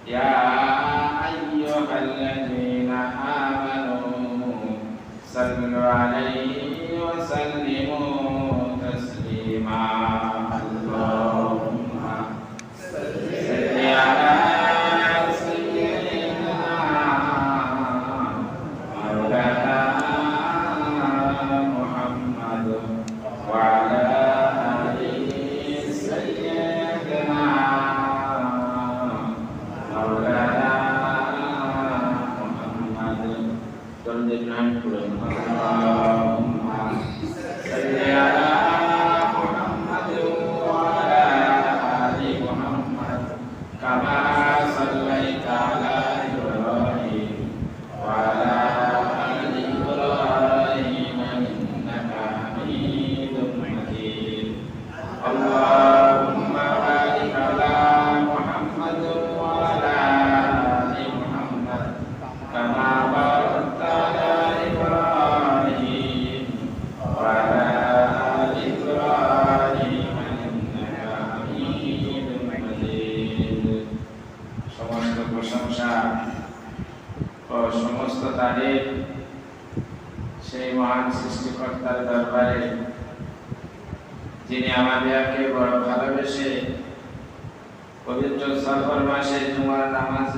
يا أيها الذين آمنوا صلوا عليه وسلموا تسليما اللهم صل على سيدنا مولانا محمد وعلى آل سيدنا مولانا محمد اللهم صل على محمد وعلى آل محمد كما صليت على إبراهيم وعلى آل إبراهيم إنك حميد مجيد اللهم بارك على محمد وعلى آل محمد كما باركت على إبراهيم وعلى آل إبراهيم إنك حميد مجيد সমস্ত প্রশংসা ও সমস্ত তারিফ সেই মহান সৃষ্টিকর্তার দরবারে যিনি আমাদেরকে বড় ভালোবেসে পবিত্র সফর মাসে জুমার নামাজ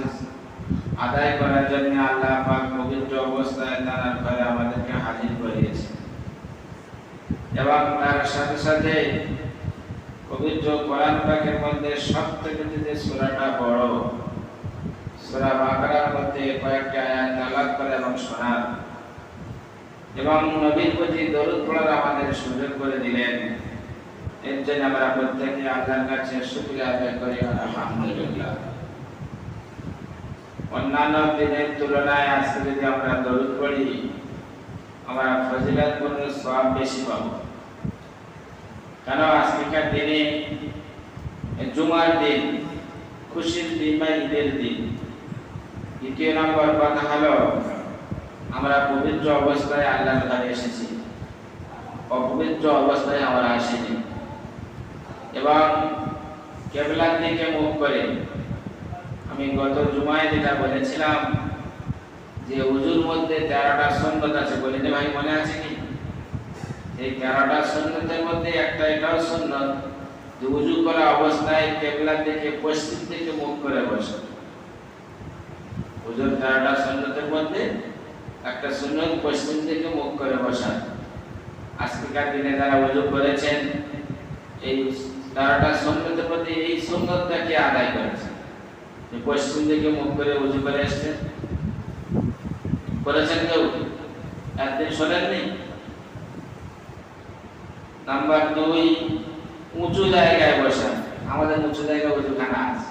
আদায় করার জন্য আল্লাহ পাক পবিত্র অবস্থায় তার ঘরে আমাদেরকে হাজির করিয়েছে এবং তার সাথে সাথে পবিত্র কোরআন পাকের মধ্যে সবথেকে যে সূরাটা বড় সূরা বাকারার মধ্যে কয়েকটি আয়াত তেলাওয়াত করে এবং শোনার এবং নবীর প্রতি দরুদ পড়ার আমাদের সুযোগ করে দিলেন। এর জন্য আমরা প্রত্যেকে আল্লাহর কাছে শুকরিয়া আদায় করি আলহামদুলিল্লাহ। অন্যান্য দিনের তুলনায় আজকে যদি আমরা দরুদ পড়ি আমরা ফজিলতপূর্ণ সওয়াব বেশি পাব। কারণ আজকের দিনে জুমার দিন, খুশির দিন বা ঈদের দিন। দ্বিতীয় নম্বর কথা হলো আমরা পবিত্র অবস্থায় আল্লাহর ঘরে এসেছি, অপবিত্র অবস্থায় আমরা আসিনি। এবং কিবলার দিকে মুখ করে আমি গত জুমায় যেটা বলেছিলাম যে ওযুর মধ্যে 13টা সুন্নাত আছে, বলিনি ভাই, মনে আছে কি? এই 13টা সুন্নাতের মধ্যে একটা এটাও সুন্নাত যে ওযু করা অবস্থায় কিবলার দিকে পশ্চিম দিকে মুখ করে বসা। ওযুর 13টা সুন্নাতের মধ্যে একটা সুন্নাত পশ্চিম দিকে মুখ করে বসা। আজকের দিনে যারা ওযু করেছেন এই 13টা সুন্নাতের মধ্যে এই সুন্নাতটাকে আদায় করেছেন, পশ্চিম দিকে মুখ করে ওযু করে আসছেন। করেছেন কেউ? একদিন শোনেননি? নাম্বার 2, উঁচু জায়গায় বসা। আমাদের উঁচু জায়গায় ওযুখানা আছে,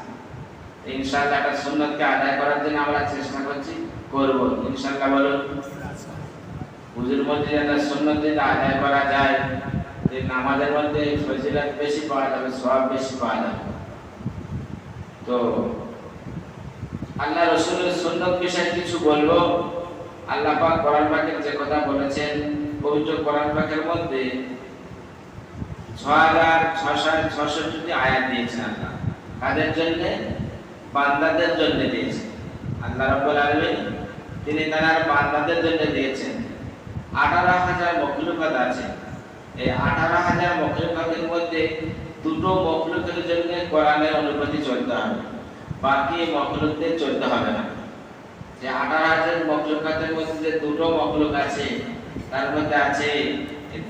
ইনশাআল্লাহ একটা সুন্নাতকে আদায় করার জন্য আমরা চেষ্টা করছি, করব ইনশাআল্লাহ। বলুন, ওযুর মধ্যে একটা সুন্নাত যদি আদায় করা যায় এই নামাজের মধ্যে ফজিলত বেশি পাওয়া যাবে, সওয়াব বেশি পাওয়া যাবে। তো আল্লাহ রাসূলের সুন্নাত বিষয়ে কিছু বলবো। আল্লাহ পাক কোরআন পাকের যে কথা বলেছেন, পবিত্র কোরআন পাকের মধ্যে 6666টি আয়াত দিয়েছেন আল্লাহ। কাদের জন্য? বান্দাদের জন্য দিয়েছেন। আল্লাহ রাব্বুল আলামিন তিনি তার বান্দাদের জন্য দিয়েছেন। 18000 মখলুকাত আছে। এই 18000 মখলুকাতের মধ্যে দুটো মখলুকের জন্য কোরআনের অনুমতি চলতে হবে, বাকি মখলুকদের চলতে হবে না। যে 18000 মখলুকাতের মধ্যে যে দুটো মখলুক আছে তার মধ্যে আছে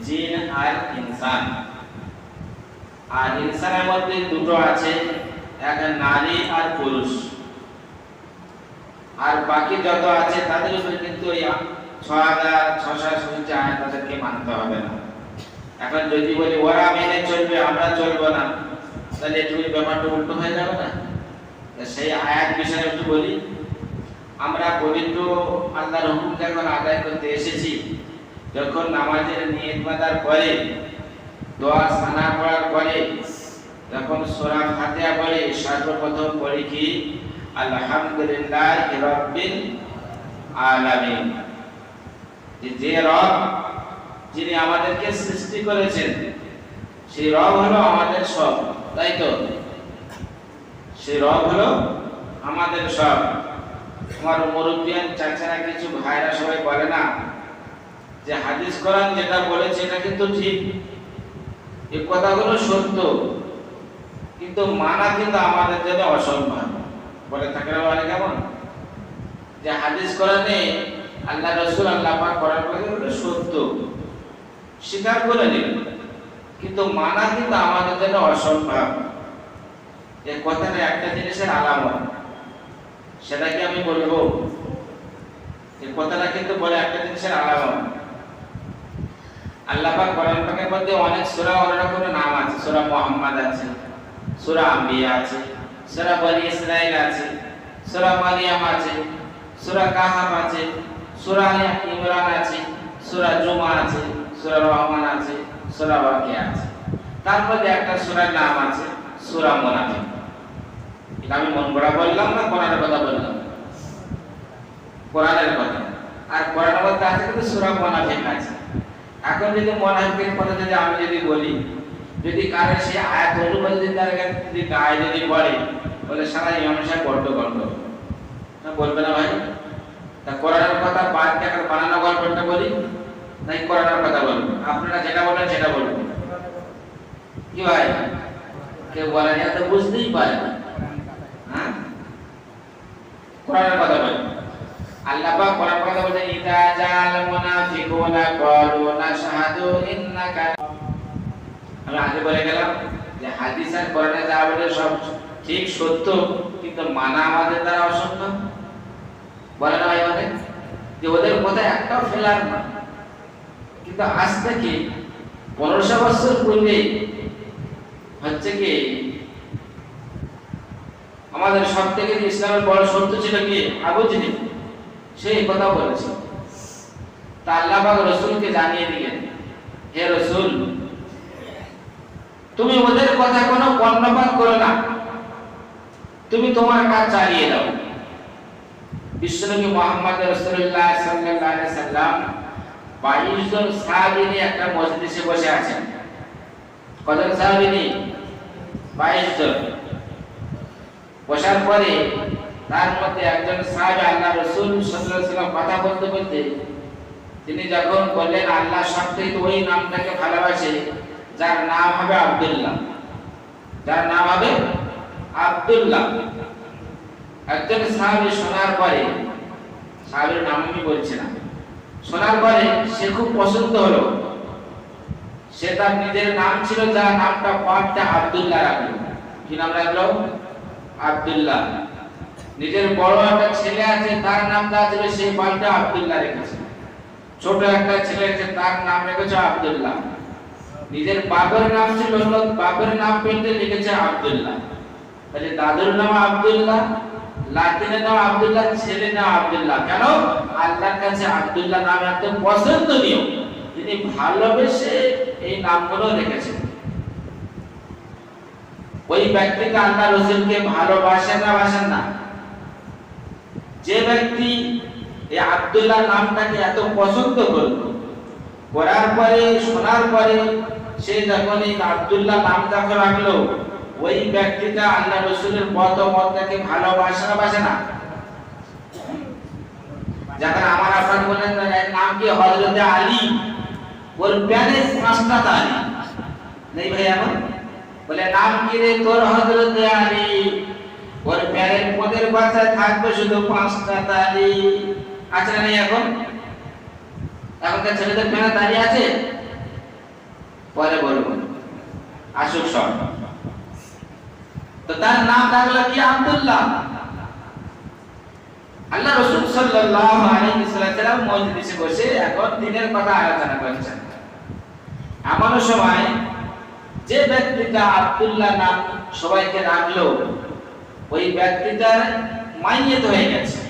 জিন আর ইনসান। আর ইনসানের মধ্যে দুটো আছে, এক নারী আর পুরুষ। আর বাকি যত আছে তাদের উপরে কিন্তু এই 6666 আয়াত তাদেরকে মানতে হবে না। এখন যদি বলি ওরা মেনে চলবে আমরা চলবো না, তাহলে একটু ব্যাপারটা উল্টো হয়ে যাবে না? সেই আয়াত বিষয়ে একটু বলি। আমরা পবিত্র আল্লাহর হুকুম যখন আদায় করতে এসেছি, যখন নামাজের নিয়ত বাঁধার পরে, দোয়া সানা পড়ার পরে, যখন সূরা ফাতিহা পড়ে, সর্বপ্রথম পড়ি কি? আলহামদুলিল্লাহি রাব্বিল আলামিন। যে রব যিনি আমাদেরকে সৃষ্টি করেছেন, সেই রব হলো আমাদের সব, তাই তো? সেই রব হলো আমাদের সব আমার মুরব্বিয়ান চাচারা কিছু ভাইরা সবাই বলে না যে হাদিস কোরআন যেটা বলেছে এটা কিন্তু ঠিক, এই কথাগুলো সত্য, কিন্তু মানা কিন্তু আমাদের জন্য অসম্ভব। বলে থাকে না বলে কেমন যে হাদিস কোরআনে আল্লাহ রাসূল আল্লাহ পাক কোরআন বলে সত্য, স্বীকার করে নিল, কিন্তু মানা কিন্তু আমাদের জন্য অসম্ভব। এই কথাটা একটা জিনিসের আলামত, সেটাকে আমি বলবো, এই কথাটা কিন্তু বলে একটা জিনিসের আলামত। আল্লাহ পাক কোরআন পাকের মধ্যে অনেক সূরা অনেক রকমের নাম আছে। সূরা মুহাম্মদ আছে, সূরা আম্বিয়া আছে, সূরা বনি ইসরাইল আছে, সূরা মারিয়াম আছে, সূরা কাহাফ আছে, সূরা ইমরান আছে, সূরা জুমা আছে, সূরা রহমান আছে, সূরা ওয়াকিয়া আছে। তারপরে একটা সূরার নাম আছে সূরা মুনাফিক। এটা আমি মন গড়া বললাম না কোরআনের কথা বললাম? কোরআনের কথা। আর কোরআনের মধ্যে আছে কিন্তু সূরা মুনাফিক আছে। এখন যদি মুনাফিকের কথা যদি আমি যদি বলি, যদি কারো সেই আয়াত অনুবাদ যদি তার যদি গায়ে যদি পড়ে, বলে সারা ইমাম সাহেব বড্ড গন্ড, না বলবে না ভাই? তা কোরআনের কথা বাদ দিয়ে এখন বানানো গল্পটা বলি, নাকি কোরআনের কথা বলবো? আপনারা যেটা বলেন সেটা বলবো। কি ভাই, কেউ বলেন এত বুঝতেই পারে না। হ্যাঁ, কোরআনের কথা বলি। আল্লাহ পাক কোরআন কথা বলেন, ইদা জাল মুনাফিকুনা ক্বালু নাশহাদু ইন্নাকা। আমি আগে বলে গেলাম যে হাদিস আর কোরআনে যা বলে সব ঠিক সত্য, কিন্তু মানা আমাদের দ্বারা অসম্ভব। বলে না ভাই অনেক যে ওদের কথা একটাও ফেলার না। কিন্তু আজ থেকে 1500 বছর পূর্বে হচ্ছে কি আমাদের সব থেকে ইসলামের বড় শত্রু ছিল কি? আবু জেহেল। সেই কথা বলেছে। তা আল্লাহ পাক রাসূলকে জানিয়ে দিলেন, হে রাসূল, তুমি ওদের কথা কোনো কর্ণপাত করো না, তুমি তোমার কাজ চালিয়ে দাও। বিশ্বনবী মুহাম্মদ রাসূলুল্লাহ সাল্লাল্লাহু আলাইহি সাল্লাম 22 জন সাহাবী নিয়ে একটা মজলিসে বসে আছেন। কজন সাহাবী নিয়ে? 22 জন। বসার পরে তার মধ্যে একজন সাহাবী আল্লাহ রাসূল সাল্লাল্লাহু আলাইহি সাল্লাম কথা বলতে বলতে তিনি যখন বললেন আল্লাহ সবথেকে ওই নামটাকে ভালোবাসে যার নাম হবে আব্দুল্লাহ, যার নাম হবে আব্দুল্লাহ। একজন সাহাবী শোনার পরে, সাহাবীর নাম আমি বলছি না, শোনার পরে সে খুব পছন্দ হলো। সে তার নিজের নাম ছিল যার নামটা পাঁচটা আব্দুল্লাহ রাখলো। কি নাম রাখলো? আব্দুল্লাহ। নিজের বড় একটা ছেলে আছে তার নাম যা ছিল সেই পাঁচটা আব্দুল্লাহ রেখেছে। ছোট একটা ছেলে আছে তার নাম রেখেছে আব্দুল্লাহ। নিজের বাবার নাম ছিল, বাবার নাম পেতে লিখেছে আব্দুল্লাহ। তাহলে দাদুর নাম আব্দুল্লাহ, লাতিনের নাম আব্দুল্লাহ, ছেলের নাম আব্দুল্লাহ। কেন? আল্লাহর কাছে আব্দুল্লাহ নাম এত পছন্দনীয়, তিনি ভালোবেসে এই নামগুলো রেখেছেন। ওই ব্যক্তিকে আল্লাহ রাসূলকে ভালোবাসেন না বাসেন না? যে ব্যক্তি এই আব্দুল্লাহ নামটাকে এত পছন্দ করলো, করার পরে শোনার পরে সে যখন এই আব্দুল্লাহ নাম যখন রাখলো, ওই ব্যক্তিটা আল্লাহ রাসূলের মতটাকে ভালোবাসে না বাসে না? যখন আমার আপনার বলেন নাম কি হযরত আলী, ওর প্যানে 5টা তালি নেই ভাই? এমন বলে নাম কি রে তোর? হযরত আলী। ওর প্যানের পদের বাচ্চায় থাকবে শুধু 5টা তালি। আছে না? এখন এখনকার ছেলেদের প্যানে তালি আছে? পরে বলবো, আসুক সব। তো তার নাম থাকলো কি? আব্দুল্লাহ। আল্লাহ রাসূল সাল্লাল্লাহু আলাইহি ওয়াসাল্লাম মজলিসে বসে এখন দিনের কথা আলোচনা করছেন। এমন সময় যে ব্যক্তিটা আব্দুল্লাহ নাম সবাইকে রাখলো, ওই ব্যক্তিটার মাইয়াত হয়ে গেছে।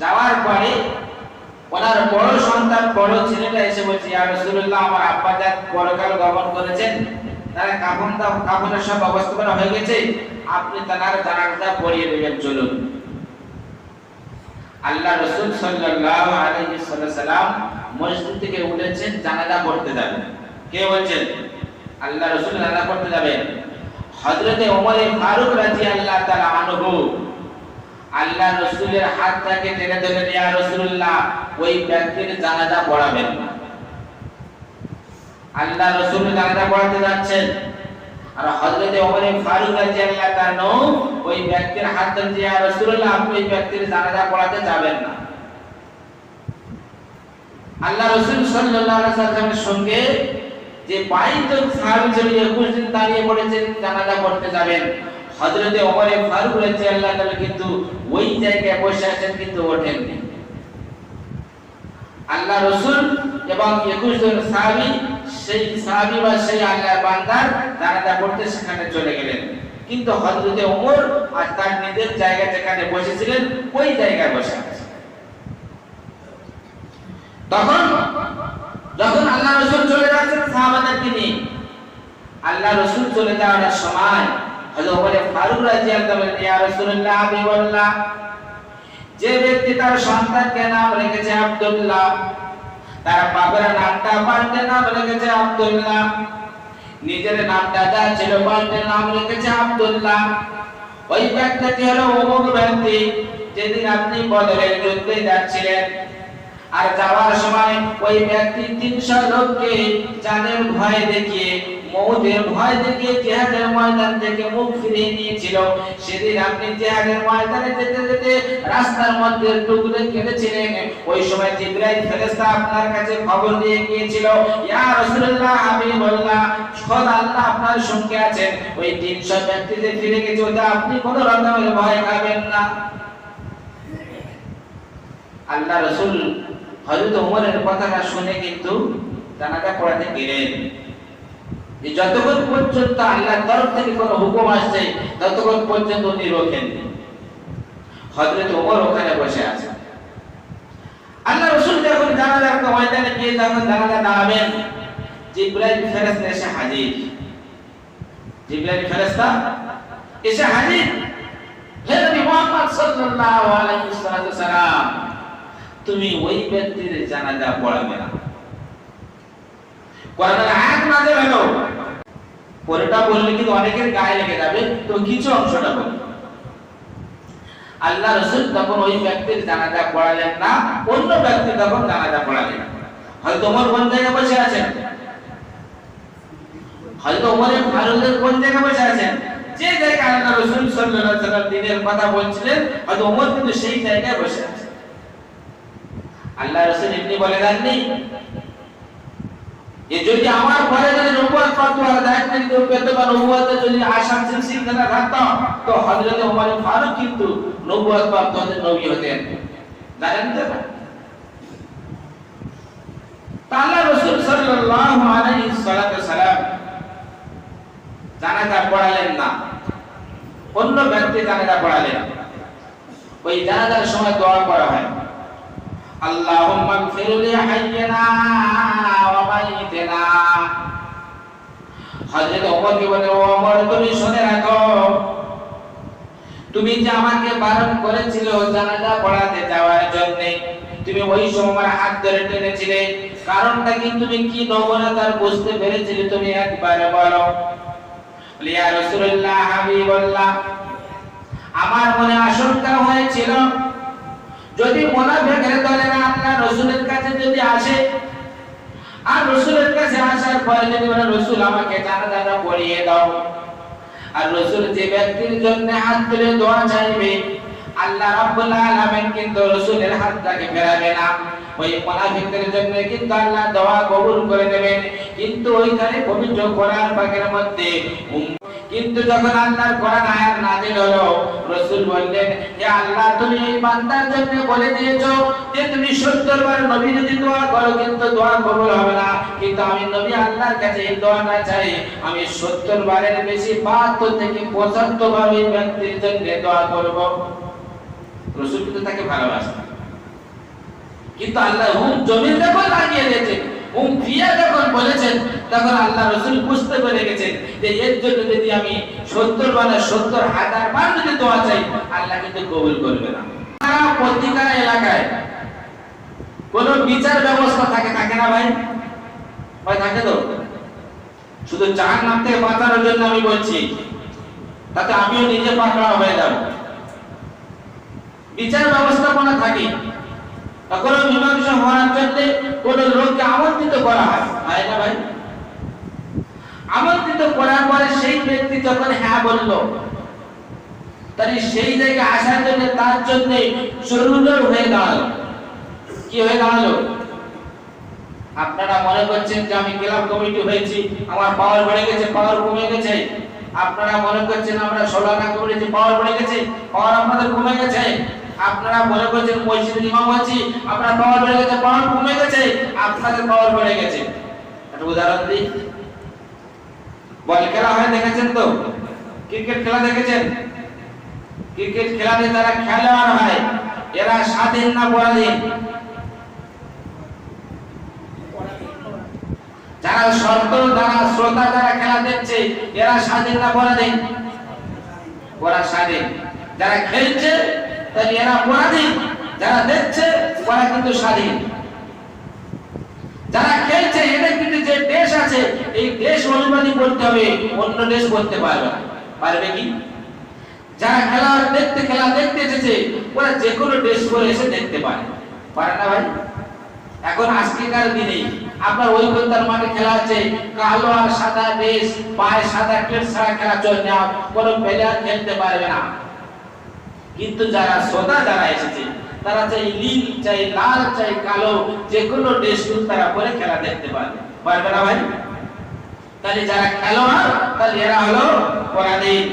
যাওয়ার পরে ওনার বড় সন্তান, বড় ছেলেটা এসে বলছে, ইয়া রাসূলুল্লাহ, আমার আব্বা জান পরকাল গমন করেছেন, তার কাফনের সব ব্যবস্থাপনা হয়ে গেছে, আপনি তার জানাজা পড়িয়ে দেবেন, চলুন। আল্লাহ রাসূল সাল্লাল্লাহু আলাইহি ওয়াসাল্লাম মসজিদ থেকে উঠেছেন, জানাজা পড়তে যাবেন। কে বলছেন? আল্লাহ রাসূল জানাজা পড়তে যাবেন। হযরতে ওমর ফারুক রাদিয়াল্লাহু তাআলা আনহু আল্লাহ রাসূলের হাতটাকে টেনে ধরে ইয়া রাসূলুল্লাহ ওই ব্যক্তির জানাজা পড়াবেন না। আল্লাহ রাসূল জানাজা পড়াতে যাচ্ছেন আর হযরত ওমর ফারুক রাদিয়াল্লাহু তাআলা ওই ব্যক্তির হাত ধরে ইয়া রাসূলুল্লাহ আপনি ওই ব্যক্তির জানাজা পড়াতে যাবেন না। আল্লাহ রাসূল সাল্লাল্লাহু আলাইহি ওয়াসাল্লামের সঙ্গে যে 22 জন সাহাবী ছিল 21 দিন দাঁড়িয়ে পড়েছেন জানাজা পড়তে যাবেন, হযরত ওমর ফারুক রাদিয়াল্লাহু তাআলা কিন্তু ওই জায়গায় বসে আছেন কিন্তু ওঠেননি। আল্লাহ রাসূল এবং 21 জন সাহাবী সেই সাহাবী বা সেই আল্লাহর বান্দার জানাজা পড়তে সেখানে চলে গেলেন, কিন্তু হযরত ওমর আর তার নিজের জায়গা যেখানে বসেছিলেন ওই জায়গায় বসে আছেন। তখন যখন আল্লাহ রাসূল চলে যাচ্ছেন সাহাবাদেরকে নিয়ে, আল্লাহ রাসূল চলে যাওয়ার সময় হযরত ওমর ফারুক রাদিয়াল্লাহু তাআলা ইয়া রাসূলুল্লাহ হাবিবাল্লাহ যে ব্যক্তি তার সন্তানকে নাম রেখেছে আব্দুল্লাহ, তার বাবার নামটা পাল্টে নাম রেখেছে আব্দুল্লাহ, নিজের নামটা যা ছিল পাল্টে নাম রেখেছে আব্দুল্লাহ, ওই ব্যক্তিটি হলো অমুক ব্যক্তি যেদিন আপনি বদরের যুদ্ধে যাচ্ছিলেন আর যাওয়ার সময় ওই ব্যক্তি 300 লোককে জানের ভয় দেখিয়ে মওতের ভয় দেখিয়ে জিহাদের ময়দান থেকে মুখ ফিরিয়ে নিয়েছিল। সেদিন আপনি জিহাদের ময়দানে যেতে যেতে রাস্তার মধ্যে টুকরে কেটেছিলেন, ওই সময় জিবরাইল ফেরেশতা আপনার কাছে খবর দিয়ে গিয়েছিল ইয়া রাসূলুল্লাহ হাবিবাল্লাহ খোদা আল্লাহ আপনার সঙ্গে আছেন, ওই 300 ব্যক্তি যে ফিরে গেছে ওটা আপনি কোনো রকমের ভয় খাবেন না। আল্লাহ রাসূল হযরত ওমরের কথাটা শুনে কিন্তু জানাজা পড়াতে গেলেন। যতক্ষণ পর্যন্ত আল্লাহর তরফ থেকে কোনো হুকুম আসছে ততক্ষণ পর্যন্ত উনি রোকেননি। হযরত ওমর ওখানে বসে আছেন। আল্লাহ রাসূল যখন জানাজার ময়দানে গিয়ে যখন জানাজা দাঁড়াবেন, জিবরাইল ফেরেশতা এসে হাজির। জিবরাইল ফেরেশতা এসে হাজির। হে নবী মুহাম্মদ সাল্লাল্লাহু আলাইহি ওয়াসাল্লাম তুমি ওই ব্যক্তির জানাজা পড়াবে না। কোরআনের আয়াত নাযিল হলো, পরেটা বললে কিন্তু অনেকের গায়ে লেগে যাবে, তো কিছু অংশটা বলি। আল্লাহ রাসূল তখন ওই ব্যক্তির জানাজা পড়ালেন না, অন্য ব্যক্তি তখন জানাজা পড়ালেন। হযরত ওমর কোন জায়গায় বসে আছেন? হযরত ওমর ফারুকের কোন জায়গায় বসে আছেন? যে জায়গায় আল্লাহ রাসূল সাল্লাল্লাহু আলাইহি ওয়াসাল্লাম দ্বীনের কথা বলছিলেন, হযরত ওমর কিন্তু সেই জায়গায় বসে আছেন। আল্লাহ রাসূল এমনি বলে দেননি যে যদি আমার ঘরে যদি নবুয়ত প্রাপ্ত হওয়ার দায়িত্ব নিতে পেত বা নবুয়তে যদি আশা সিলসিলা থাকতো তো হযরত ওমর ফারুক কিন্তু নবুয়ত প্রাপ্ত হতেন, নবী হতেন। জানেন তো? আল্লাহ রাসূল সাল্লাল্লাহু আলাইহি সাল্লাম জানাজা পড়ালেন না, অন্য ব্যক্তি জানাজা পড়ালেন। ওই জানাজার সময় দোয়া করা হয়, আল্লাহুম্মা গফির লি হাইয়িনা ওয়া মাইয়িতিনা। হযরত ওমরকে বলে, ও ওমর তুমি শুনে রাখো, তুমি যে আমাকে বারণ করেছিলে জানাজা পড়াতে যাওয়ার জন্য, তুমি ওই সময় আমার হাত ধরে টেনেছিলে, কারণটা কি তুমি কি নবুয়ত বুঝতে পেরেছিলে তুমি একবার বলো। ইয়া রাসূলুল্লাহ হাবিবাল্লাহ আমার মনে আশঙ্কা হয়েছিল যদি মুনাফিকের দলেরা আল্লাহ রাসূলের কাছে যদি আসে আর রাসূলের কাছে আসার পরে যদি বলে রাসূল আমাকে জানাজাটা পড়িয়ে দাও, আর রাসূল যে ব্যক্তির জন্য হাত তুলে দোয়া চাইবে আল্লাহ রাব্বুল আলামিন কিন্তু রাসূলের হাতটাকে ফেরাবে না, ওই মুনাফিকদের জন্য কিন্তু আল্লাহ দোয়া কবুল করে নেবেন। কিন্তু ওইখানে পবিত্র কোরআন পাকের মধ্যে কিন্তু যখন আল্লাহর কোরআন আয়াত নাযিল হলো, রাসূল বললেন হে আল্লাহ তুমি এই বান্দার জন্য বলে দিয়েছো যে তুমি 70 বার নবী যদি দোয়া করো কিন্তু দোয়া কবুল হবে না, কিন্তু আমি নবী আল্লাহর কাছে এই দোয়াটা চাই, আমি 70 বারের বেশি 72 থেকে 75 বার ওই ব্যক্তির জন্য দোয়া করব। রাসূল কিন্তু তাকে ভালোবাসেন, কিন্তু আল্লাহ জমিন যখন লাগিয়ে দিয়েছে ফিয়া যখন বলেছেন তখন আল্লাহ রাসূল বুঝতে পেরে গেছেন যে এর জন্য যদি আমি 70 বার 70,000 বার যদি দোয়া চাই আল্লাহ কিন্তু কবুল করবে না। প্রতিটা এলাকায় কোন বিচার ব্যবস্থা থাকে না ভাই? ভাই থাকে তো? শুধু জাহান্নাম থেকে বাঁচানোর জন্য আমি বলছি, তাতে আমিও নিজে পাকড়াও হয়ে যাব। বিচার ব্যবস্থাপনা থাকে, তখন মীমাংসা হওয়ার জন্য কোন লোককে আমন্ত্রিত করা হয়, হয় না ভাই? আমন্ত্রিত করার পরে সেই ব্যক্তি যখন হ্যাঁ বলল, তাহলে সেই জায়গায় আসার জন্য তার জন্য জরুরি হয়ে দাঁড়ালো। কি হয়ে দাঁড়ালো? আপনারা মনে করছেন যে আমি ক্লাব কমিটি হয়েছি, আমার পাওয়ার বেড়ে গেছে, পাওয়ার কমে গেছে। আপনারা মনে করছেন আমরা সোলানা করেছি, পাওয়ার বেড়ে গেছে, পাওয়ার আপনাদের কমে গেছে। আপনারা মনে করছেন মসজিদের ইমাম আছি, আপনার পাওয়ার বেড়ে গেছে, পাওয়ার কমে গেছে, আপনাদের পাওয়ার বেড়ে গেছে। একটা উদাহরণ দিই, বল খেলা হয় দেখেছেন তো? ক্রিকেট খেলা দেখেছেন? ক্রিকেট খেলাতে যারা খেলোয়াড় হয় এরা স্বাধীন না পরাধীন? যারা সর্দার যারা শ্রোতা যারা খেলা দেখছে এরা স্বাধীন না পরাধীন? ওরা স্বাধীন। যারা খেলছে তাহলে এরা পরাধীন, যারা দেখছে ওরা কিন্তু স্বাধীন। যারা খেলছে এদের কিন্তু যে দেশ আছে এই দেশ অনুমতি করতে হবে, অন্য দেশ করতে পারবে না। পারবে কি? যারা খেলা দেখতে এসেছে ওরা যে কোনো দেশ করে এসে দেখতে পারে, পারে না ভাই? এখন আজকেকার দিনে আপনার ওই কোনটার মাঠে খেলা আছে, কালো আর সাদা ড্রেস, পায়ে সাদা টেট ছাড়া খেলা চলে না, কোনো প্লেয়ার খেলতে পারবে না। কিন্তু যারা শ্রোতা যারা এসেছে তারা চাই নীল, চাই লাল, চাই কালো, যে কোনো ড্রেস তারা পরে খেলা দেখতে পারবে, পারবে না ভাই? তাহলে যারা খেলোয়াড় তাহলে এরা হলো পরাধীন,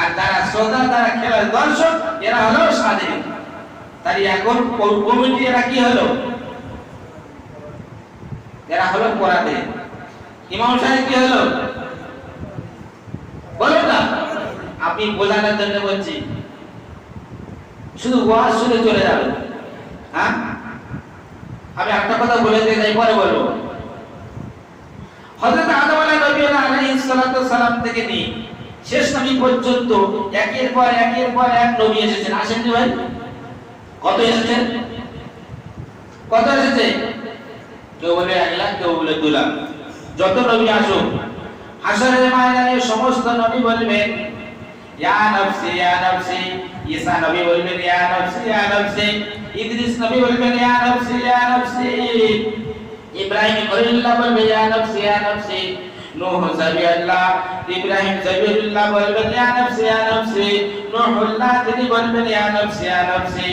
আর যারা শ্রোতা যারা খেলার দর্শক এরা হলো স্বাধীন। তাই এখন কমিটি এরা কি হলো? এরা হলো পরাধীন। ইমাম সাহেব কি হলো বলো না? আপনি বোঝানোর জন্য বলছি, শুধু ওয়াজ শুনে চলে যাবে। হ্যাঁ, আমি একটা কথা বলে দিয়ে যাই, পরে বলবো। হযরত আদম আলাইহিস সালাম থেকে নিয়ে শেষ নবী পর্যন্ত একের পর এক নবী এসেছেন, আসেননি ভাই? কত এসেছেন? কত এসেছে? কেউ বলে 1 লাখ, কেউ বলে 2 লাখ। যত নবী আসুক হাশরের ময়দানে সমস্ত নবী বলবেন ইয়া নফসি ইয়া নফসি। ঈসা নবী বলবেন ইয়া নফসি ইয়া নফসি। ইদ্রিস নবী বলবেন ইয়া নফসি ইয়া নফসি। ইব্রাহিম খলিলুল্লাহ বলবে ইয়া নফসি ইয়া নফসি। নূহ জাবিউল্লাহ, ইব্রাহিম জাবিউল্লাহ বলবেন ইয়া নফসি ইয়া নফসি। নূহুল্লাহ তিনি বলবেন ইয়া নফসি ইয়া নফসি।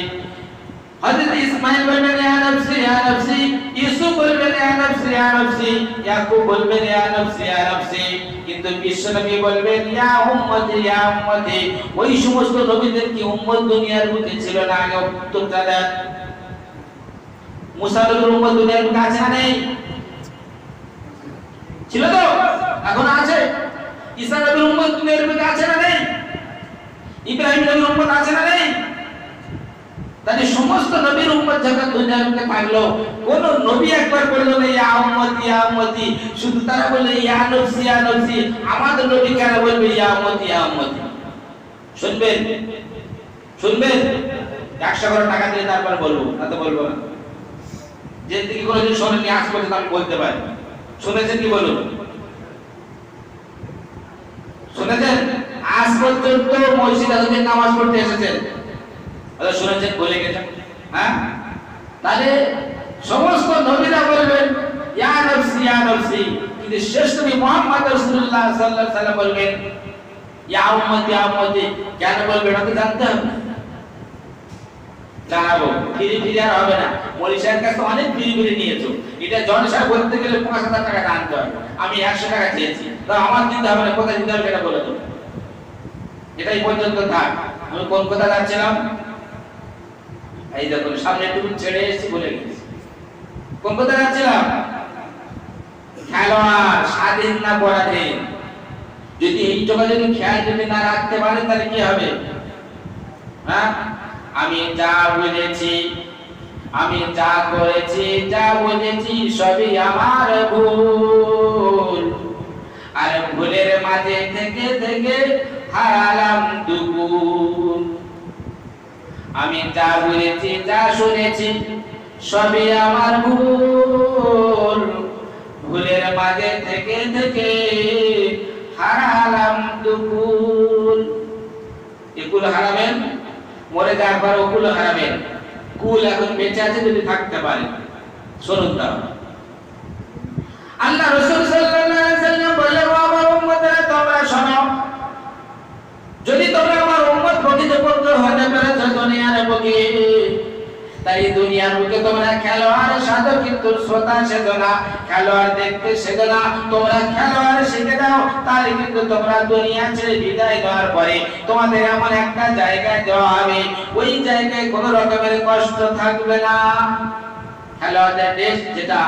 হযরত ইসমাঈল বলবেন ইয়া নফসি ইয়া নফসি। ইউসুফ বলবেন ইয়া নফসি ইয়া নফসি। ইয়াকুব বলবেন ইয়া নফসি ইয়া নফসি। কিন্তু বিশ্বনবী বলবেন ইয়া উম্মতি ইয়া উম্মতি। ওই সমস্ত নবীদের কি উম্মত দুনিয়ার বুকে ছিল না? আগে উত্তরটা দেন। মুসা নবীর উম্মত দুনিয়ার বুকে আছে না নেই? ছিল তো, এখন আছে। ঈসা নবীর উম্মত দুনিয়ার বুকে আছে না নেই? ইব্রাহিম নবীর উম্মত আছে না নেই? তাহলে সমস্ত নবীর উম্মত যখন দুনিয়ার বুকে থাকলো, কোন নবী একবার বললো না ইয়া উম্মতি ইয়া উম্মতি, শুধু তারা বললে ইয়া নফসি ইয়া নফসি। আমাদের নবী কেন বলবে ইয়া উম্মতি ইয়া উম্মতি? শুনবেন? শুনবেন? 100 করে টাকা দিয়ে তারপর বলবো, না তো বলবো না। যে দিকে কোনোদিন শোনেননি আজ পর্যন্ত আমি বলতে পারি। শুনেছেন কি বলুন? শুনেছেন? আজ পর্যন্ত মসজিদে যতদিন নামাজ পড়তে এসেছেন শুনেছেন, বলে গেছেন? হ্যাঁ, তাহলে সমস্ত নবীরা বলবেন ইয়া নফসি ইয়া নফসি, কিন্তু শেষ নবী মুহাম্মদ রাসূলুল্লাহ সাল্লাল্লাহু আলাইহি ওয়াসাল্লাম বলবেন ইয়া উম্মতি ইয়া উম্মতি। কেন বলবেন এটা জানতে হবে, জানাবো। ফিরি আর হবে না। মরিশার কাছে অনেক ফিরি নিয়েছো, এটা জনসা বলতে গেলে 5000 টাকা আনতে হবে। আমি 100 টাকা চেয়েছি, তো আমার দিতে হবে না, কোথায় দিতে হবে সেটা বলে দেবো। এটাই পর্যন্ত থাক। আমি কোন কথা যাচ্ছিলাম? এই দেখুন সামনে একটু ছেড়ে এসেছি, বলে গেছি। কোন কথা যাচ্ছিলাম? খেলোয়াড় স্বাধীন না পরাধীন? যদি এইটুকু যদি খেয়াল যদি না রাখতে পারেন তাহলে কি হবে? হ্যাঁ, আমি যা বুঝেছি, আমি যা করেছি, যা বুঝেছি সবই আমার ভুল। আর ভুলের মাঝে থেকে থেকে হারালাম দুগুণ। আমি যা বুঝেছি, যা শুনেছি সবই আমার ভুল। ভুলের মাঝে থেকে থেকে হারালাম দুগুণ। এগুলো হারাবেন মরে যাওয়ার পর কুল হারাবেন, কুল এখন বেঁচে আছে যদি থাকতে পারে। শুনুন তা আল্লাহ রাসূল সাল্লাল্লাহু আলাইহি ওয়াসাল্লাম বললেন, ও আমার উম্মতেরা তোমরা শোনো, যদি তোমরা আমার উম্মত প্রকৃতপক্ষে হতে পেরেছো দুনিয়ার বুকে, তাই দুনিয়ার বুকে তোমরা খেলোয়াড় সাজো কিন্তু শ্রোতা সেজো না, খেলোয়াড় দেখতে সেজো না, তোমরা খেলোয়াড় শিখে দাও, তাহলে কিন্তু তোমরা দুনিয়া ছেড়ে বিদায় দেওয়ার পরে তোমাদের এমন একটা জায়গায় দেওয়া হবে, ওই জায়গায় কোনো রকমের কষ্ট থাকবে না। খেলোয়াড়দের দেশ যেটা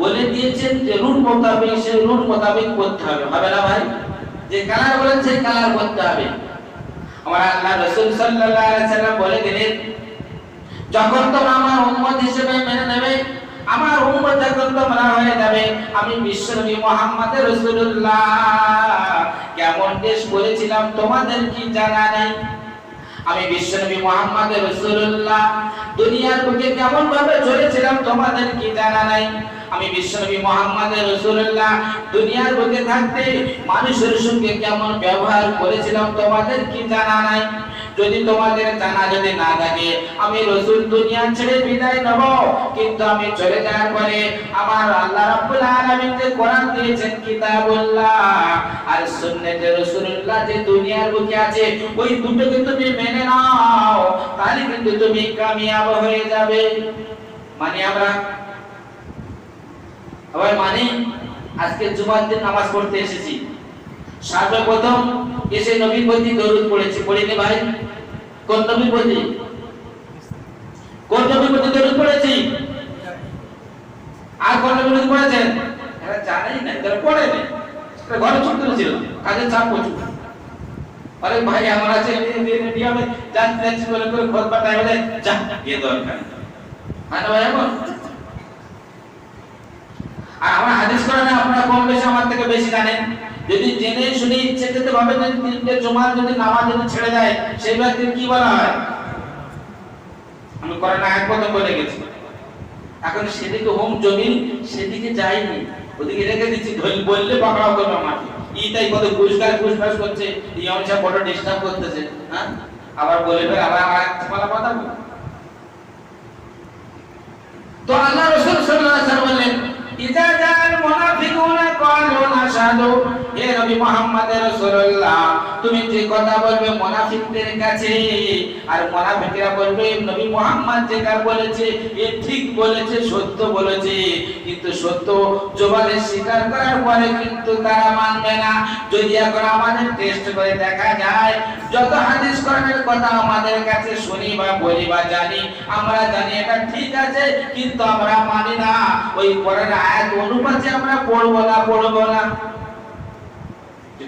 বলে দিয়েছেন যে রুট মোতাবেক, সেই রুট মোতাবেক করতে হবে, হবে না ভাই? যে কালার বলেন সেই কালার করতে হবে। আমার আল্লাহ রাসূল সাল্লাল্লাহু আলাইহি ওয়াসাল্লাম বলে দিলেন, যখন তোমরা আমার উম্মত হিসেবে মেনে নেবে, আমার উম্মত যখন তোমরা হয়ে যাবে, আমি বিশ্বনবী মুহাম্মদ রাসূলুল্লাহ কেমন দেশ বলেছিলাম তোমাদের কি জানা নাই? আমি বিশ্বনবী মুহাম্মদ রাসূলুল্লাহ দুনিয়ার বুকে কেমন ভাবে চলেছিলাম তোমাদের কি জানা নাই? আমি বিশ্বনবী মুহাম্মদ রাসূলুল্লাহ দুনিয়ার বুকে থাকতে মানুষের সঙ্গে কেমন ব্যবহার করেছিলাম তোমাদের কি জানা নাই? যদি তোমাদের জানা যদি না থাকে, আমি রাসূল দুনিয়া ছেড়ে বিদায় নেব, কিন্তু আমি চলে যাওয়ার পরে আমার আল্লাহ রাব্বুল আলামিন যে কোরআন দিয়েছেন কিতাবুল্লাহ আর সুন্নাতে রাসূলুল্লাহ যে দুনিয়ার বুকে আছে, ওই দুটোকে তুমি মেনে নাও, তাহলে কিন্তু তুমি কামিয়াব হয়ে যাবে। মানে আমরা আবার মানে আজকে জুমার দিন নামাজ পড়তে এসেছি, সর্বপ্রথম এসে নবীর প্রতি দরুদ পড়েছি, পড়িনি ভাই? কোন নবীর প্রতি? কোন নবীর প্রতি দরুদ পড়েছি? আর কোন নবীর প্রতি পড়েছেন? এরা জানেই না, এরা পড়েনি, এরা ঘরে চুপ করেছিল, কাজের চাপ প্রচুর। আরে ভাই আমার আছে নিয়মে জানতে যাচ্ছি বলে করে খোদবা টাইম বলে যা গিয়ে দরকার হয় না ভাই এমন। আর আমরা হাদিস কোরআনে আপনারা কম বেশি আমার থেকে বেশি জানেন, যদি জেনে শুনে ইচ্ছাকৃত ভাবে যদি তিনটে জুমার যদি নামাজ যদি ছেড়ে দেয়, সেই ব্যক্তির কি বলা হয়? আমি কোরআনে আয়াত কথা বলে গেছি, এখন সেদিকে হোম জমিন সেদিকে যাইনি, ওদিকে রেখে দিচ্ছি, বললে পাকড়াও করবে আমাকে, ইটাই কত ঘুষঘাস করছে, ইমাম সাহেব বড় ডিস্টার্ব করতেছে, হ্যাঁ আবার বলবে আবার আমার পালা কথা বল। তো আল্লাহ রাসূল সাল্লাল্লাহু আলাইহি ওয়াসাল্লাম বললেন, ইজা জাল মুনাফিকুনা ক্বালু নাশহাদু, হে নবী মুহাম্মদ রাসূলুল্লাহ তুমি যে কথা বলবে মুনাফিকদের কাছে, আর মুনাফিকরা বলবে নবী মুহাম্মদ যেটা বলেছে এ ঠিক বলেছে, সত্য বলেছে, কিন্তু সত্য জবানে স্বীকার করার পরে কিন্তু তারা মানবে না। যদি এখন আমাদের টেস্ট করে দেখা যায়, যত হাদিস কোরআনের কথা আমাদের কাছে শুনি বা বলি বা জানি, আমরা জানি এটা ঠিক আছে, কিন্তু আমরা মানি না, ওই কোরআনের আয়াত অনুপাতে আমরা পড়বো না।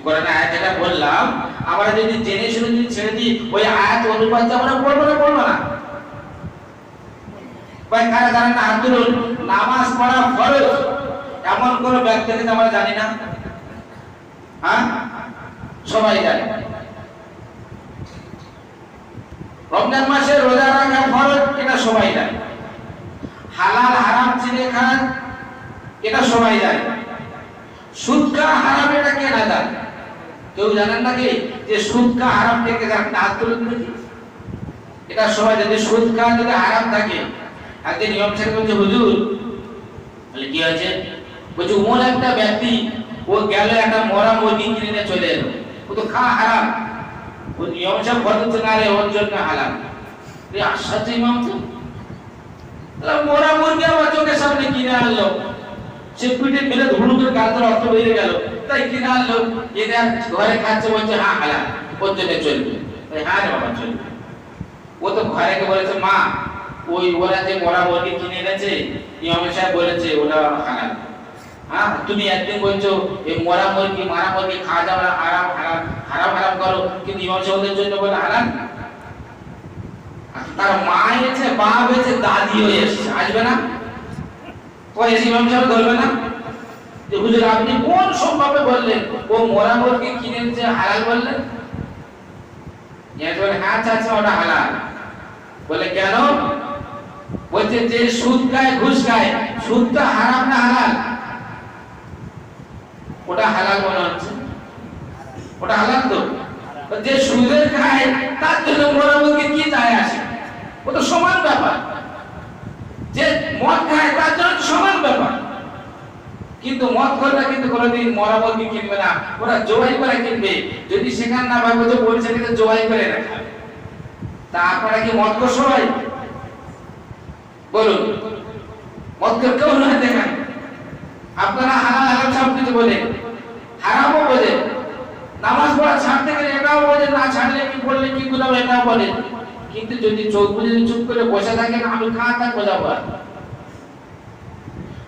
কোরআনের আয়াত যেটা বললাম, আমরা যদি জেনে শুনে যদি ছেড়ে দিই, ওই আয়াত অনুপাতে আমরা পড়বো না। ভাই কারা জানেন না? হাত তুলুন। নামাজ পড়া ফরজ এমন কোন ব্যক্তিকে আমরা জানি না? হ্যাঁ সবাই জানে। রমজান মাসে রোজা রাখা ফরজ, এটা সবাই জানে। হালাল হারাম চিনে খান, এটা সবাই জানে। সুদ খাওয়া হারাম, এটা কে না জানে? কেউ জানেন নাকি যে সুদ খাওয়া হারাম? থেকে জানেন? হাত তুলুন দেখি। এটা সবাই জানে। সুদ খাওয়া যদি হারাম থাকে, একদিন ইমাম সাহেব বলছে, হুজুর বলে কি হয়েছে? বলছে ওমর একটা ব্যক্তি ও গেল একটা মরা মুরগি কিনে চলে এলো, ও তো খাওয়া হারাম। ও ইমাম সাহেব বলছে না রে, ওর জন্য হারাম। আশ্চর্য ইমাম সাহেব, মরা মুরগি আমার চোখের সামনে কিনে আনলো, সে পিঠে মেরে ধুলু করে গাল ধরে রক্ত বেরিয়ে গেল, তাই কিনে আনলো, এদের ঘরে খাচ্ছে, বলছে হ্যাঁ হালাল, ওর জন্য চলবে। হ্যাঁ রে বাবা চলবে। ও তো ঘরে বলেছে মা ওই ওরা যে মরা মুরগি কিনে এনেছে, ইমাম সাহেব বলেছে ওটা হালাল। হ্যাঁ তুমি একদিন বলছো এই মরা মুরগি মারা মুরগি খাওয়া যাবে না, হারাম করো, কিন্তু ইমাম সাহেবের জন্য বলে হালাল। তার মা এসেছে, বাপ এসেছে, দাদিও এসেছে, আসবে না? ও এসে ইমাম সাহেব ধরবে না যে হুজুর আপনি কোন সম্ভাবে বললেন ও মরা মুরগি কিনে এনেছে হালাল বললেন? হ্যাঁ আচ্ছা ওটা হালাল। বলে কেন? বলছে যে সুদ খায় ঘুষ খায়, সুদটা হারাম না হালাল? ওটা হালাল মনে হচ্ছে, ওটা হালাল তো। যে সুদের খায় তার জন্য মরা মুরগি কি যায় আসে, ও তো সমান ব্যাপার। যে মদ খায় তার জন্য সমান ব্যাপার। কিন্তু মদ খোররা কিন্তু কোনোদিন মরা মুরগি কিনবে না, ওরা জবাই করে কিনবে। যদি সেখানে না ভাবে যে বলছে কিন্তু জবাই করে না খাবে। তা আপনারা কি মদ খোর সবাই? বলুন, মদ খোর কেউ নয় দেখেন। আপনারা হালাল হারাম সব কিছু বলেন, হারামও বলেন, নামাজ পড়া ছাড়তে গেলে এটাও বলেন, না ছাড়লে কি বললে কি গুনাহ এটাও বলেন। কিন্তু যদি চোখ বুজে চুপ করে বসে থাকেন, আমি কার থাকবো যাবো?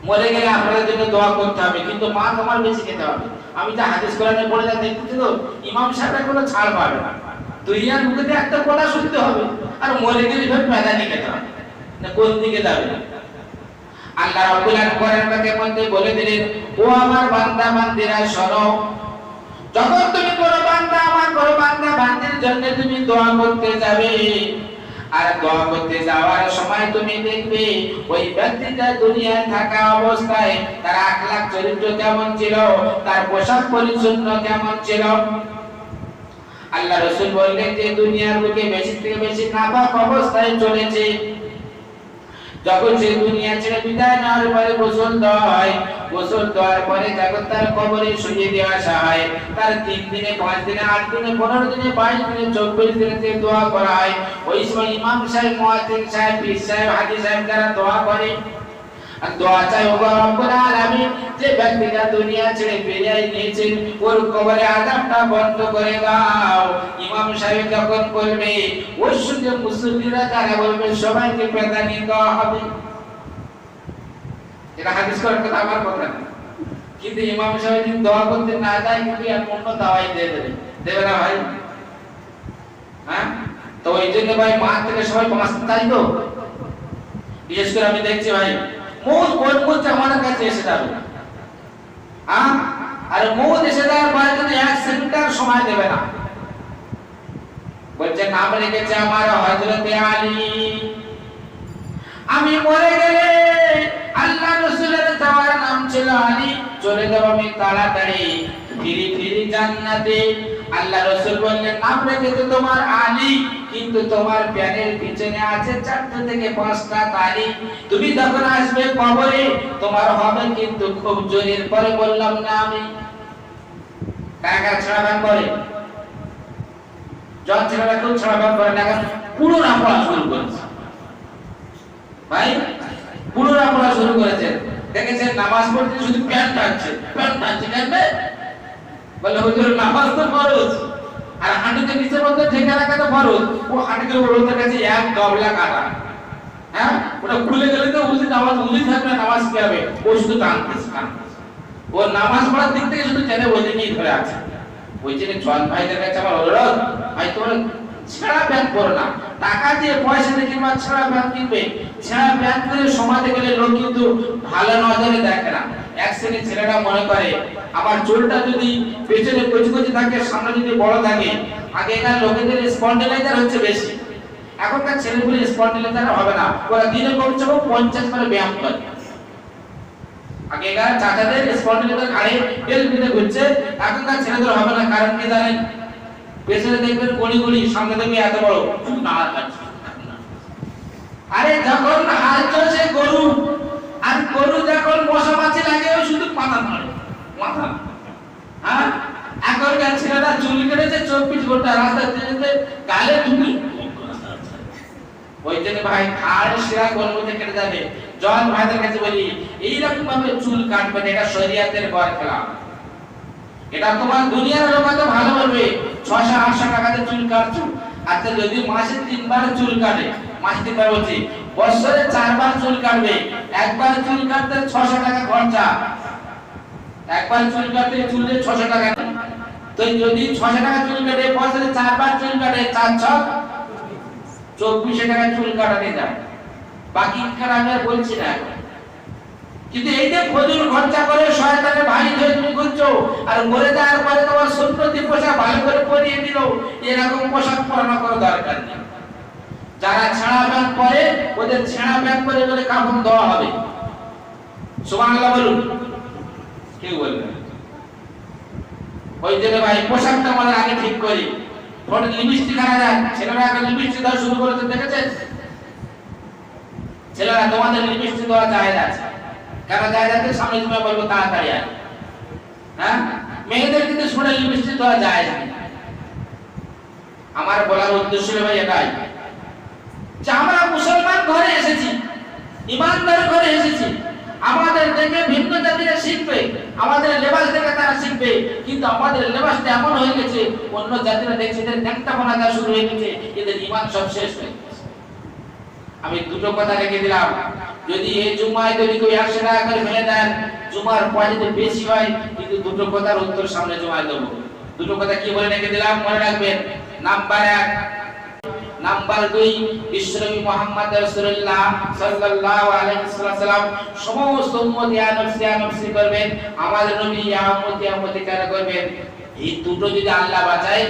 মরে গেলে আপনাদের জন্য দোয়া করতে হবে, কিন্তু মা তোমার বেশি খেতে হবে। আমি যে হাদিস কোরআনে পড়ে যা দেখতেছি তো, ইমাম সাহেব কোনো ছাড় পাবে না। দুনিয়ার মুখে একটা কথা শুনতে হবে, আর মরে গেলে ফের পেদানি খেতে হবে। না কোন দিকে যাবে? আল্লাহ রাব্বুল আলামিন কোরআনের মধ্যে বলে দিলেন, ও আমার বান্দা বান্দিরা শোনো, যখন তুমি কোনো বান্দা আমার কোনো বান্দা বান্দির জন্য তুমি দোয়া করতে যাবে, আর দোয়া করতে যাওয়ার সময় তুমি দেখবে ওই ব্যক্তিটা দুনিয়ায় থাকা অবস্থায় তার আখলাক চরিত্র কেমন ছিল, তার পোশাক পরিচ্ছন্ন কেমন ছিল। আল্লাহ রাসূল বললেন যে দুনিয়ার বুকে বেশি থেকে বেশি নাপাক অবস্থায় চলেছে। যখন সে দুনিয়া ছেড়ে বিদায় নেওয়ার পরে গোসল দেওয়া হয়, গোসল দেওয়ার পরে যখন তার কবরে শুইয়ে দেওয়া হয়, তার 3 দিনে 5 দিনে 8 দিনে 15 দিনে 22 দিনে 24 দিনে দোয়া করা হয়। ওই সময় ইমাম সাহেব, মুয়াজ্জিন সাহেব, পীর সাহেব, হাজী সাহেব যারা দোয়া করে আর দোয়া চাই, ও রব্বুল আলামিন যে ব্যক্তিটা দুনিয়া ছেড়ে বিদায় নিয়েছেন ওর কবরে আযাবটা বন্ধ করে দাও। ইমাম সাহেব যখন বলবে, ওই সঙ্গে মুসল্লিরা যারা বলবে সবাইকে পেদানি দেওয়া হবে। এটা হাদিস করার কথা, আমার কথা না। কিন্তু ইমাম সাহেব যদি দোয়া করতে না যায়, কিন্তু আর অন্য দাওয়াই দিয়ে দেবে, দেবে না ভাই? হ্যাঁ, তো এই জন্য ভাই মা থেকে সবাই বাঁচতে চাই তো। বিশেষ করে আমি দেখছি ভাই মৌত কোন মুহূর্তে আমাদের কাছে এসে যাবে, আর মৌত এসে যাওয়ার পরে যদি 1 সেকেন্ডের সময় দেবে না। বলছে নাম রেখেছে আমার হযরতে আলী, আমি মরে গেলে আল্লাহ রাসূলের যাওয়ার নাম ছিল আলী, চলে যাব আমি তাড়াতাড়ি ফিরি ফিরি জান্নাতে। আল্লাহ রাসূল বললেন নাম রেখেছে তোমার আলী, কিন্তু তোমার প্যানের পিছনে আছে 4 থেকে 5টা তালি। তুমি যখন আসবে কবরে তোমার হবে কিন্তু খুব জোরের পরে বললাম না আমি। কাকা ছাড়া করে জন ছেলেরা খুব ছাড়া করে না, পুরো না পড়া শুরু করেছে ভাই, পুরো না পড়া শুরু করেছে। দেখেছেন নামাজ পড়তে শুধু প্যান্ট টানছে, প্যান্ট টানছে কেন? বলে হুজুর নামাজ তো ফরজ, আর হাঁটুতে নিচে মধ্যে ঠেকে রাখা তো ফরজ। ও হাঁটুতে ওর কাছে এক গবলা কাটা, হ্যাঁ ওটা খুলে গেলে তো উজি নামাজ উজি থাকবে, নামাজ কি হবে? ও শুধু টানতেছে টানতেছে, ও নামাজ পড়ার দিক থেকে শুধু টেনে ওই দিকেই ধরে আছে। ওই জন্য জন ভাইদের কাছে আমার অনুরোধ, ভাই তোমরা ছেঁড়া প্যান্ট পরো না, টাকা দিয়ে পয়সা দিয়ে কিংবা ছেঁড়া প্যান্ট কিনবে, ছেঁড়া প্যান্ট পরে সমাজে গেলে লোক কিন্তু ভালো নজরে দেখে না। এক শ্রেণীর ছেলেরা মনে করে আমার চুলটা যদি পেছনে কচি কচি থাকে, সামনে যদি বড় থাকে, আগেকার লোকেদের স্পন্ডিলাইজার হচ্ছে বেশি, এখনকার ছেলেগুলো স্পন্ডিলাইজার হবে না, ওরা দিনে কমছে 50 বার ব্যায়াম করে। আগেকার চাচাদের স্পন্ডিলাইজার ঘাড়ে তেল দিতে ঘুরছে, এখনকার ছেলেদের হবে না। কারণ কি জানেন? পেছনে দেখবেন গলি গলি, সামনে দেখবে এত বড় না। আরে যখন হাল চলছে গরু, আর গরু যখন মশা মাছি লাগে ওই শুধু মাথা ধরে মাথা। হ্যাঁ, এখনকার ছেলেরা চুল কেটেছে 24 ঘন্টা রাস্তা যেতে গালে ঢুকি। ওই জন্য ভাই আর শিরা গর্ভতে কেটে যাবে। জন ভাইদের কাছে বলি এইরকম ভাবে চুল কাটবেন, এটা শরীয়তের বরখলাফ। এটা তোমার দুনিয়ার লোক তো ভালো বলবে 600-800 টাকাতে চুল কাটছো। আচ্ছা যদি মাসে 3 বার চুল কাটে, মাসে 3 বার বলছি, বছরে 4 বার চুল কাটবে, একবার চুল কাটতে 600 টাকা খরচা, একবার চুল কাটতে চুলে 600 টাকা। তো যদি 600 টাকা চুল কাটে, বছরে 4 বার চুল কাটে, 4-6-24 টাকা চুল কাটাতে যায়। বাকি কার আমি আর বলছি না। কিন্তু এই যে ফজল খরচা করে শয়তানের ভাই ধরে তুমি করছো, আর মরে যাওয়ার পরে তোমার সুন্নতি পোশাক ভালো করে পরিয়ে দিল, এরকম পোশাক পরানো করার দরকার নেই। যারা ছেঁড়া প্যান্ট পরে ওদের ছেঁড়া প্যান্ট পরে বলে কাফন দেওয়া হবে। সুবহানাল্লাহ বলুন, কেউ বলবে। ওই জন্য ভাই পোশাকটা আমাদের আগে ঠিক করি। ঠোঁটে লিপস্টিক আনা যায়, ছেলেরা এখন লিপস্টিক দেওয়া শুরু করেছে, দেখেছেন? ছেলেরা তোমাদের লিপস্টিক দেওয়া যায় না, কারণ যায় যাতে সামনে তুমি বলবো তাড়াতাড়ি আয়। হ্যাঁ, মেয়েদের কিন্তু ঠোঁটে লিপস্টিক দেওয়া যায় না। আমার বলার উদ্দেশ্য ভাই এটাই যে আমরা মুসলমান ঘরে এসেছি, ইমানদার ঘরে এসেছি, আমাদের দেখে ভিন্ন জাতিরা শিখবে, আমাদের লেবাস দেখে তারা শিখবে, কিন্তু আমাদের লেবাসটা এমন হয়ে গেছে অন্য জাতিরা দেখছে এদের ন্যাংটা বানাতে শুরু হয়ে গেছে, এদের ঈমান সব শেষ হয়ে গেছে। আমি দুটো কথা রেখে দিলাম, যদি এই জুমায় যদি কেউ 100 টাকা করে ফেলে দেন, জুমার পয়সা বেশি হয়, কিন্তু দুটো কথার উত্তর সামনে জুমায় দেবো। দুটো কথা কি বলে রেখে দিলাম, মনে রাখবেন। নাম্বার 1, নাম্বার 2, বিশ্বনবী মুহাম্মদ রাসূলুল্লাহ সাল্লাল্লাহু আলাইহি ওয়াসাল্লাম সমস্ত উম্মত ইয়া নফসি করবেন, আমাদের নবী ইয়া উম্মতি ইয়া উম্মতি করবেন। এই দুটো যদি আল্লাহ বাঁচায়